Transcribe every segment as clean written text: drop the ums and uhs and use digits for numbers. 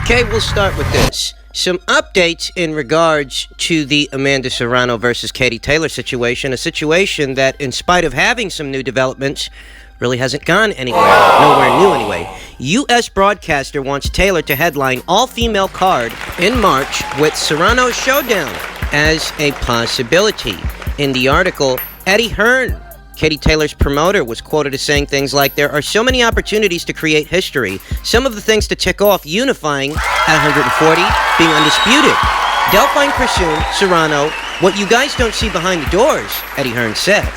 Okay, we'll start with this. Some updates in regards to the Amanda Serrano versus Katie Taylor situation, a situation that, in spite of having some new developments, really hasn't gone anywhere, nowhere new anyway. U.S. broadcaster wants Taylor to headline all-female card in March with Serrano's showdown as a possibility. In the article, Eddie Hearn, Katie Taylor's promoter, was quoted as saying things like, "There are so many opportunities to create history. Some of the things to tick off, unifying at 140, being undisputed. Delphine Pursuit, Serrano, what you guys don't see behind the doors," Eddie Hearn said.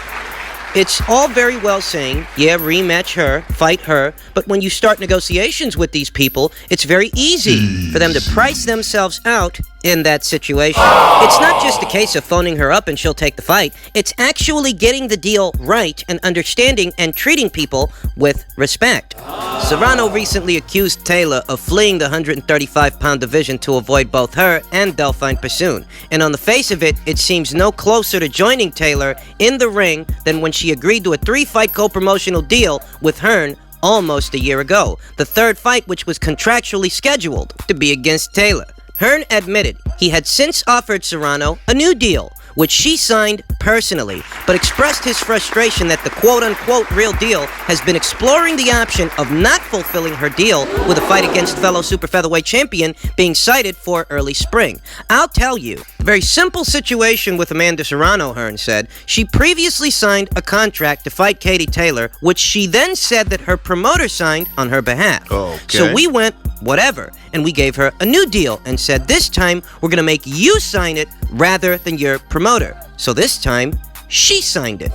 It's all very well saying, yeah, rematch her, fight her, but when you start negotiations with these people, it's very easy for them to price themselves out in that situation. It's not just a case of phoning her up and she'll take the fight. It's actually getting the deal right and understanding and treating people with respect. Serrano recently accused Taylor of fleeing the 135-pound division to avoid both her and Delphine Pursuit. And on the face of it, it seems no closer to joining Taylor in the ring than when she agreed to a 3-fight co-promotional deal with Hearn almost a year ago. The third fight, which was contractually scheduled to be against Taylor. Hearn admitted he had since offered Serrano a new deal, which she signed personally, but expressed his frustration that the quote-unquote real deal has been exploring the option of not fulfilling her deal with a fight against fellow super featherweight champion being cited for early spring. I'll tell you, a very simple situation with Amanda Serrano, Hearn said. She previously signed a contract to fight Katie Taylor, which she then said that her promoter signed on her behalf. Okay. So we went, whatever, and we gave her a new deal and said, this time we're going to make you sign it rather than your promoter. So this time, she signed it.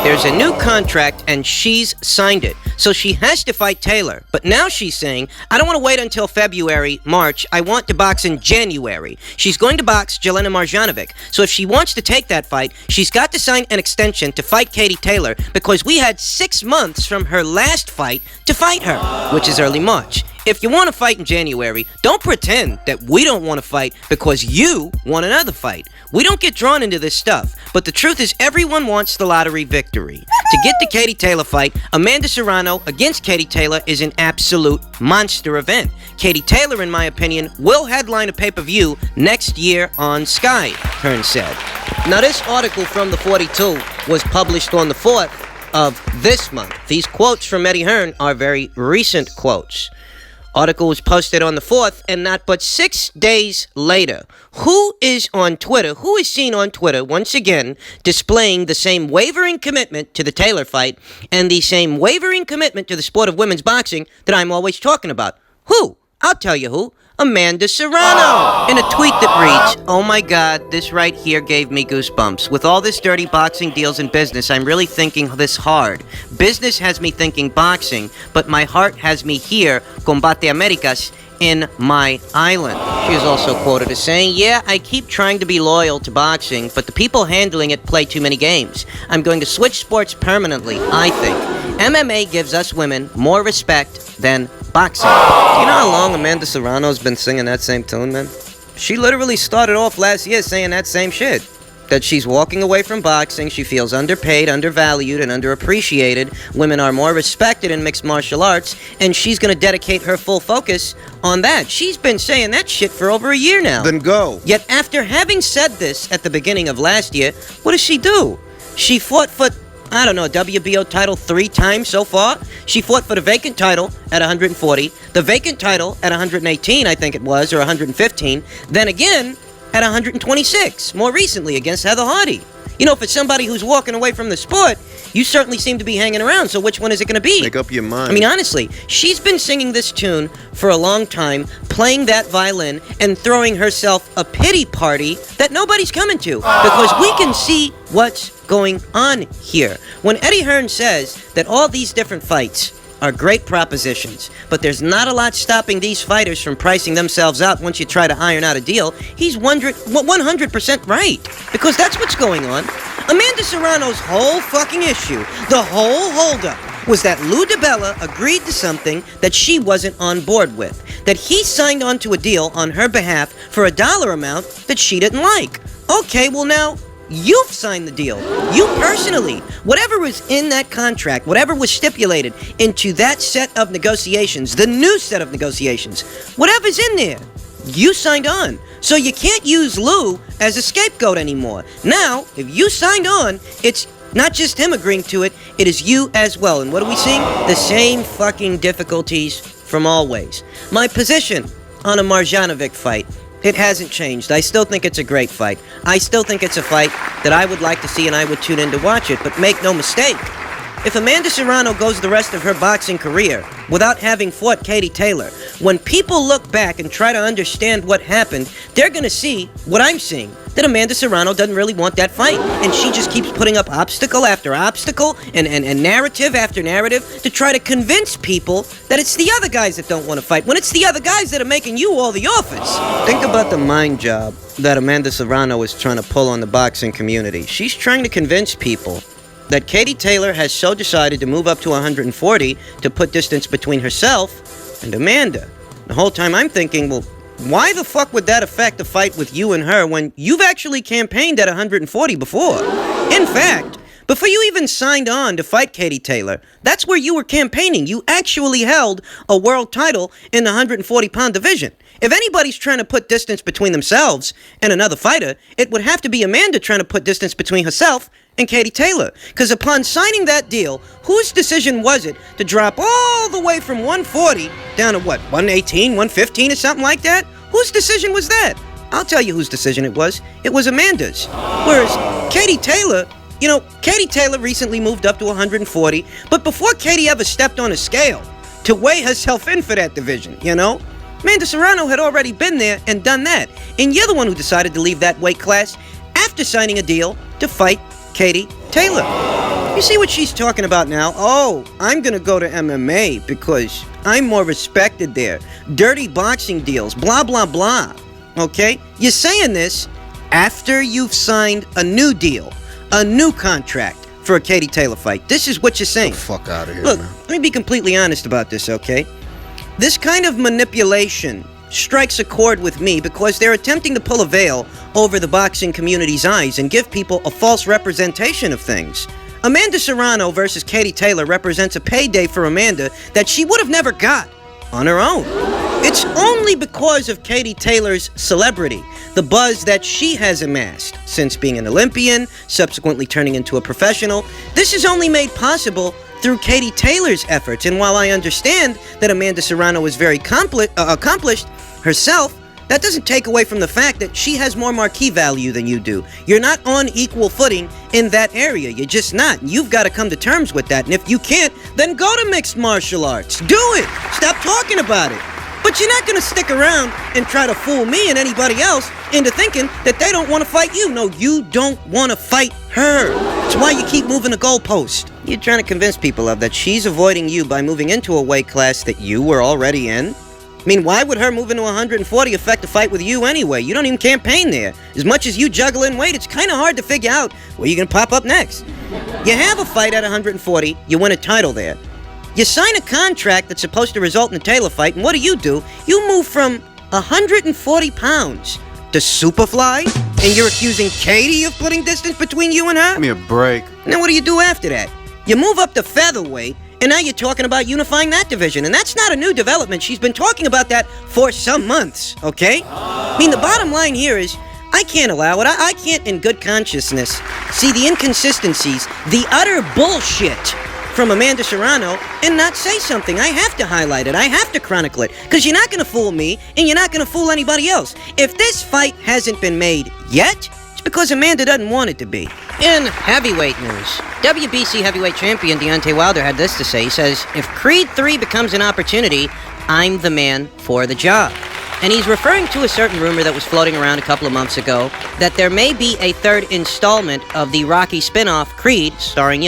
There's a new contract and she's signed it. So she has to fight Taylor. But now she's saying, I don't want to wait until February, March. I want to box in January. She's going to box Jelena Marjanovic. So if she wants to take that fight, she's got to sign an extension to fight Katie Taylor because we had 6 months from her last fight to fight her, which is early March. If you want to fight in January, don't pretend that we don't want to fight because you want another fight. We don't get drawn into this stuff, but the truth is everyone wants the lottery victory. To get the Katie Taylor fight, Amanda Serrano against Katie Taylor is an absolute monster event. Katie Taylor, in my opinion, will headline a pay-per-view next year on Sky, Hearn said. Now, this article from the 42 was published on the 4th of this month. These quotes from Eddie Hearn are very recent quotes. Article was posted on the 4th, and not but 6 days later. Who is on Twitter? Who is seen on Twitter, once again, displaying the same wavering commitment to the Taylor fight and the same wavering commitment to the sport of women's boxing that I'm always talking about? Who? I'll tell you who. Amanda Serrano. In a tweet that reads, "Oh my God, this right here gave me goosebumps. With all this dirty boxing deals and business, I'm really thinking this hard. Business has me thinking boxing, but my heart has me here, Combate Americas, in my island." She is also quoted as saying, "Yeah, I keep trying to be loyal to boxing, but the people handling it play too many games. I'm going to switch sports permanently, I think. MMA gives us women more respect than boxing." Do you know how long Amanda Serrano's been singing that same tune, man? She literally started off last year saying that same shit. That she's walking away from boxing, she feels underpaid, undervalued, and underappreciated. Women are more respected in mixed martial arts, and she's gonna dedicate her full focus on that. She's been saying that shit for over a year now. Then go. Yet after having said this at the beginning of last year, what does she do? She fought for, I don't know, a WBO title 3 times so far. She fought for the vacant title at 140, the vacant title at 118, I think it was, or 115, then again at 126, more recently against Heather Hardy. You know, for somebody who's walking away from the sport, you certainly seem to be hanging around, so which one is it going to be? Make up your mind. I mean, honestly, she's been singing this tune for a long time, playing that violin, and throwing herself a pity party that nobody's coming to, because we can see what's going on here. When Eddie Hearn says that all these different fights are great propositions, but there's not a lot stopping these fighters from pricing themselves out once you try to iron out a deal, he's 100% right, because that's what's going on. Amanda Serrano's whole fucking issue, the whole holdup, was that Lou DiBella agreed to something that she wasn't on board with, that he signed onto a deal on her behalf for a dollar amount that she didn't like. Okay, well now, you've signed the deal. You personally. Whatever was in that contract, whatever was stipulated into that set of negotiations, the new set of negotiations, whatever's in there, you signed on. So you can't use Lou as a scapegoat anymore. Now, if you signed on, it's not just him agreeing to it, it is you as well. And what are we seeing? The same fucking difficulties from always. My position on a Marjanovic fight, it hasn't changed. I still think it's a great fight. I still think it's a fight that I would like to see and I would tune in to watch it. But make no mistake, if Amanda Serrano goes the rest of her boxing career without having fought Katie Taylor, when people look back and try to understand what happened, they're going to see what I'm seeing, that Amanda Serrano doesn't really want that fight. And she just keeps putting up obstacle after obstacle and narrative after narrative to try to convince people that it's the other guys that don't want to fight, when it's the other guys that are making you all the offers. Think about the mind job that Amanda Serrano is trying to pull on the boxing community. She's trying to convince people that Katie Taylor has so decided to move up to 140 to put distance between herself and Amanda. The whole time I'm thinking, well, why the fuck would that affect a fight with you and her when you've actually campaigned at 140 before? In fact, before you even signed on to fight Katie Taylor, that's where you were campaigning. You actually held a world title in the 140-pound division. If anybody's trying to put distance between themselves and another fighter, it would have to be Amanda trying to put distance between herself and Katie Taylor. Because upon signing that deal, whose decision was it to drop all the way from 140 down to what, 118, 115 or something like that? Whose decision was that? I'll tell you whose decision it was. It was Amanda's. Whereas Katie Taylor, Katie Taylor recently moved up to 140, but before Katie ever stepped on a scale to weigh herself in for that division, Amanda Serrano had already been there and done that. And you're the one who decided to leave that weight class after signing a deal to fight Katie Taylor. You see what she's talking about now? Oh, I'm gonna go to MMA because I'm more respected there. Dirty boxing deals, blah, blah, blah. Okay? You're saying this after you've signed a new deal, a new contract for a Katie Taylor fight. This is what you're saying. Get the fuck out of here, Look, man. let me be completely honest about this, okay? This kind of manipulation strikes a chord with me because they're attempting to pull a veil over the boxing community's eyes and give people a false representation of things. Amanda Serrano versus Katie Taylor represents a payday for Amanda that she would have never got on her own. It's only because of Katie Taylor's celebrity, the buzz that she has amassed since being an Olympian, subsequently turning into a professional. This is only made possible through Katie Taylor's efforts. And while I understand that Amanda Serrano is very accomplished herself, that doesn't take away from the fact that she has more marquee value than you do. You're not on equal footing in that area. You're just not. You've got to come to terms with that. And if you can't, then go to mixed martial arts. Do it. Stop talking about it. But you're not going to stick around and try to fool me and anybody else into thinking that they don't want to fight you. No, you don't want to fight her. That's why you keep moving the goalpost. You're trying to convince people of that she's avoiding you by moving into a weight class that you were already in. I mean, why would her moving to 140 affect a fight with you anyway? You don't even campaign there. As much as you juggle in weight, it's kind of hard to figure out where you're going to pop up next. You have a fight at 140, you win a title there. You sign a contract that's supposed to result in a Taylor fight, and what do? You move from 140 pounds to Superfly, and you're accusing Katie of putting distance between you and her? Give me a break. Now what do you do after that? You move up to featherweight, and now you're talking about unifying that division, and that's not a new development. She's been talking about that for some months, okay? I mean, the bottom line here is, I can't allow it. I can't, in good consciousness, see the inconsistencies, the utter bullshit from Amanda Serrano and not say something. I have to highlight it. I have to chronicle it. Because you're not going to fool me and you're not going to fool anybody else. If this fight hasn't been made yet, it's because Amanda doesn't want it to be. In heavyweight news, WBC heavyweight champion Deontay Wilder had this to say. He says, if Creed 3 becomes an opportunity, I'm the man for the job. And he's referring to a certain rumor that was floating around a couple of months ago that there may be a third installment of the Rocky spin-off Creed, starring,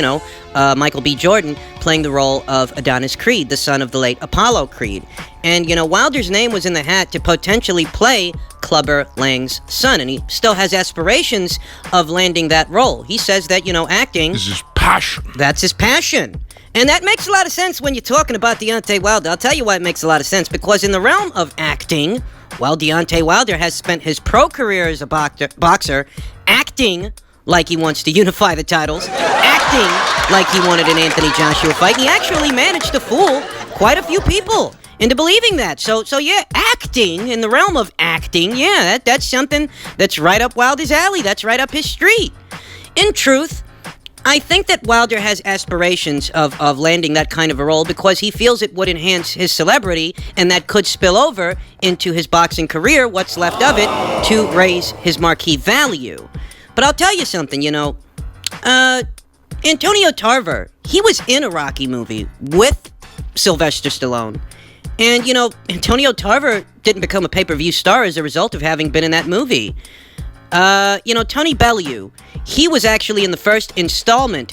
Michael B. Jordan, playing the role of Adonis Creed, the son of the late Apollo Creed. And, Wilder's name was in the hat to potentially play Clubber Lang's son, and he still has aspirations of landing that role. He says that, acting... This is passion. That's his passion. And that makes a lot of sense when you're talking about Deontay Wilder. I'll tell you why it makes a lot of sense. Because in the realm of acting, well, Deontay Wilder has spent his pro career as a boxer acting like he wants to unify the titles, acting like he wanted an Anthony Joshua fight, and he actually managed to fool quite a few people into believing that. So yeah, acting, in the realm of acting, yeah, that's something that's right up Wilder's alley. That's right up his street. In truth, I think that Wilder has aspirations of landing that kind of a role because he feels it would enhance his celebrity, and that could spill over into his boxing career, what's left of it, to raise his marquee value. But I'll tell you something, Antonio Tarver, he was in a Rocky movie with Sylvester Stallone. And, Antonio Tarver didn't become a pay-per-view star as a result of having been in that movie. Tony Bellew, he was actually in the first installment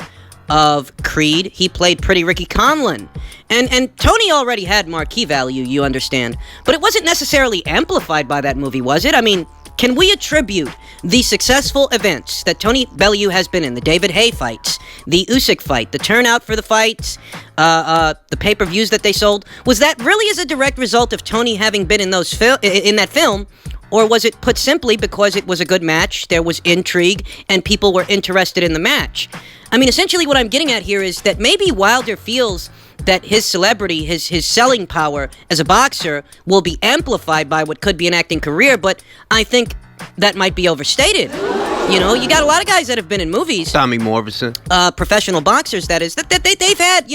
of Creed. He played Pretty Ricky Conlon. And Tony already had marquee value, you understand. But it wasn't necessarily amplified by that movie, was it? I mean, can we attribute the successful events that Tony Bellew has been in, the David Haye fights, the Usyk fight, the turnout for the fights, the pay-per-views that they sold, was that really as a direct result of Tony having been in in that film? Or was it put simply because it was a good match, there was intrigue, and people were interested in the match? I mean, essentially what I'm getting at here is that maybe Wilder feels that his celebrity, his selling power as a boxer will be amplified by what could be an acting career, but I think that might be overstated. You got a lot of guys that have been in movies. Tommy Morrison. Professional boxers, that is. They've had,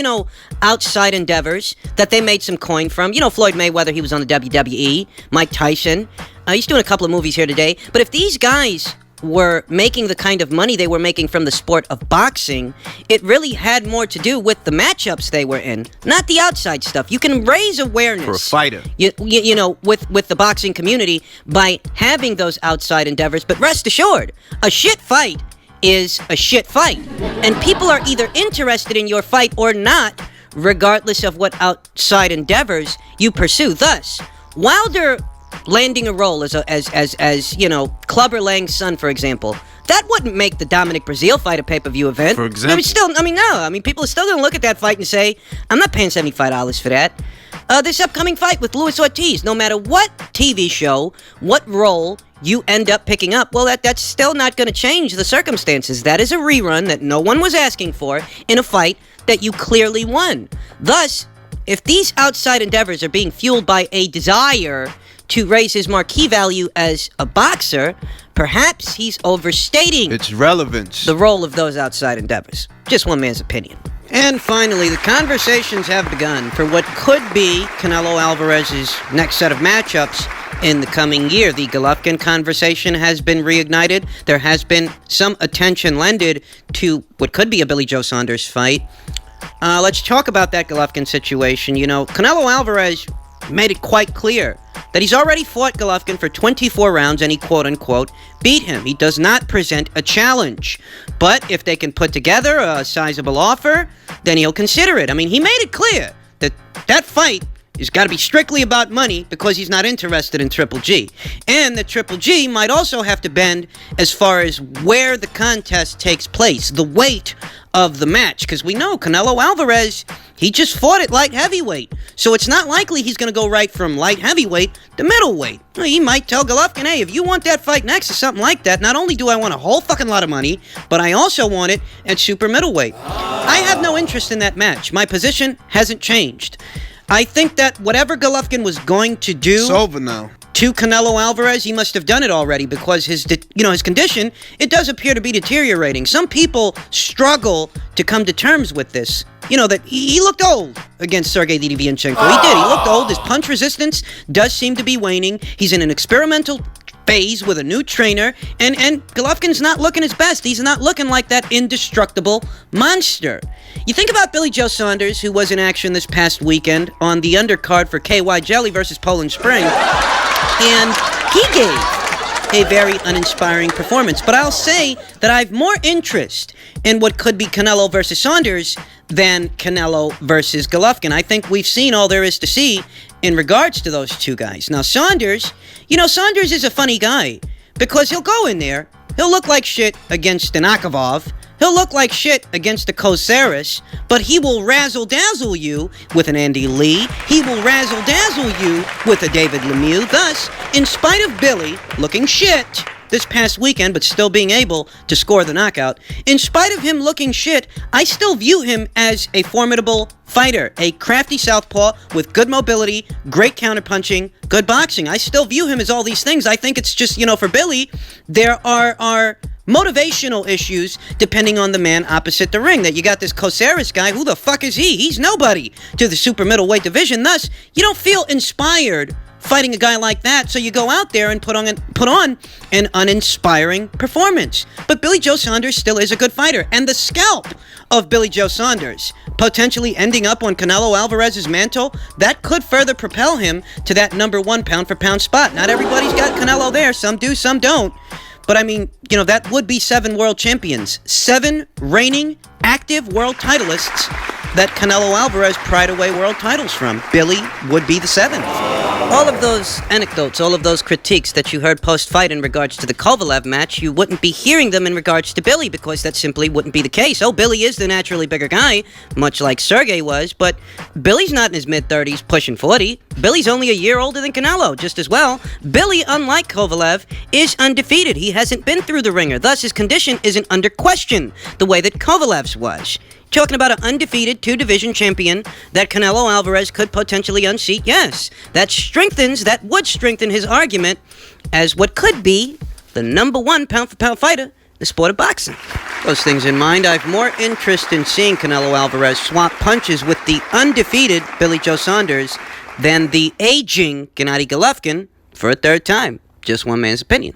outside endeavors that they made some coin from. Floyd Mayweather, he was on the WWE. Mike Tyson. He's doing a couple of movies here today. But if these guys were making the kind of money they were making from the sport of boxing, it really had more to do with the matchups they were in, not the outside stuff. You can raise awareness for a fighter, with the boxing community by having those outside endeavors. But rest assured, a shit fight is a shit fight, and people are either interested in your fight or not, regardless of what outside endeavors you pursue. Thus, Wilder landing a role as Clubber Lang's son, for example, that wouldn't make the Dominic Breazeale fight a pay-per-view event. For example. People are still going to look at that fight and say, I'm not paying $75 for that. This upcoming fight with Luis Ortiz, no matter what TV show, what role you end up picking up, well, that's still not going to change the circumstances. That is a rerun that no one was asking for in a fight that you clearly won. Thus, if these outside endeavors are being fueled by a desire to raise his marquee value as a boxer, perhaps he's overstating its relevance, the role of those outside endeavors. Just one man's opinion. And finally, the conversations have begun for what could be Canelo Alvarez's next set of matchups in the coming year. The Golovkin conversation has been reignited. There has been some attention lended to what could be a Billy Joe Saunders fight. Let's talk about that Golovkin situation. Canelo Alvarez made it quite clear that he's already fought Golovkin for 24 rounds and he quote-unquote beat him. He does not present a challenge. But if they can put together a sizable offer, then he'll consider it. I mean, he made it clear that that fight has got to be strictly about money because he's not interested in Triple G. And that Triple G might also have to bend as far as where the contest takes place, the weight of the match. Because we know Canelo Alvarez, he just fought at light heavyweight. So it's not likely he's going to go right from light heavyweight to middleweight. He might tell Golovkin, hey, if you want that fight next or something like that, not only do I want a whole fucking lot of money, but I also want it at super middleweight. I have no interest in that match. My position hasn't changed. I think that whatever Golovkin was going to do it's over now. To Canelo Alvarez, he must have done it already because his condition, it does appear to be deteriorating. Some people struggle to come to terms with this. That he looked old against Sergey Lidivianchenko. He did. He looked old. His punch resistance does seem to be waning. He's in an experimental phase with a new trainer, and Golovkin's not looking his best. He's not looking like that indestructible monster. You think about Billy Joe Saunders, who was in action this past weekend on the undercard for KY Jelly versus Poland Spring, and he gave a very uninspiring performance. But I'll say that I have more interest in what could be Canelo versus Saunders than Canelo versus Golovkin. I think we've seen all there is to see in regards to those two guys. Now, Saunders is a funny guy because he'll go in there, he'll look like shit against an Akavov, he'll look like shit against a Kosaris, but he will razzle-dazzle you with an Andy Lee, he will razzle-dazzle you with a David Lemieux. Thus, in spite of Billy looking shit, this past weekend, but still being able to score the knockout. In spite of him looking shit, I still view him as a formidable fighter, a crafty southpaw with good mobility, great counterpunching, good boxing. I still view him as all these things. I think it's just, for Billy, there are motivational issues depending on the man opposite the ring. That you got this Coceres guy, who the fuck is he? He's nobody to the super middleweight division. Thus, you don't feel inspired fighting a guy like that, so you go out there and put on an uninspiring performance. But Billy Joe Saunders still is a good fighter, and the scalp of Billy Joe Saunders potentially ending up on Canelo Alvarez's mantle, that could further propel him to that number one pound-for-pound spot. Not everybody's got Canelo there. Some do, some don't. But I mean, that would be 7 world champions. 7 reigning, active world titleists that Canelo Alvarez pried away world titles from. Billy would be the 7th. All of those anecdotes, all of those critiques that you heard post-fight in regards to the Kovalev match, you wouldn't be hearing them in regards to Billy, because that simply wouldn't be the case. Oh, Billy is the naturally bigger guy, much like Sergey was, but Billy's not in his mid-30s, pushing 40. Billy's only a year older than Canelo, just as well. Billy, unlike Kovalev, is undefeated. He hasn't been through the ringer, thus his condition isn't under question the way that Kovalev's was. Talking about an undefeated 2-division champion that Canelo Alvarez could potentially unseat, yes. That would strengthen his argument as what could be the number 1 pound-for-pound fighter in the sport of boxing. Those things in mind, I have more interest in seeing Canelo Alvarez swap punches with the undefeated Billy Joe Saunders than the aging Gennady Golovkin for a third time. Just one man's opinion.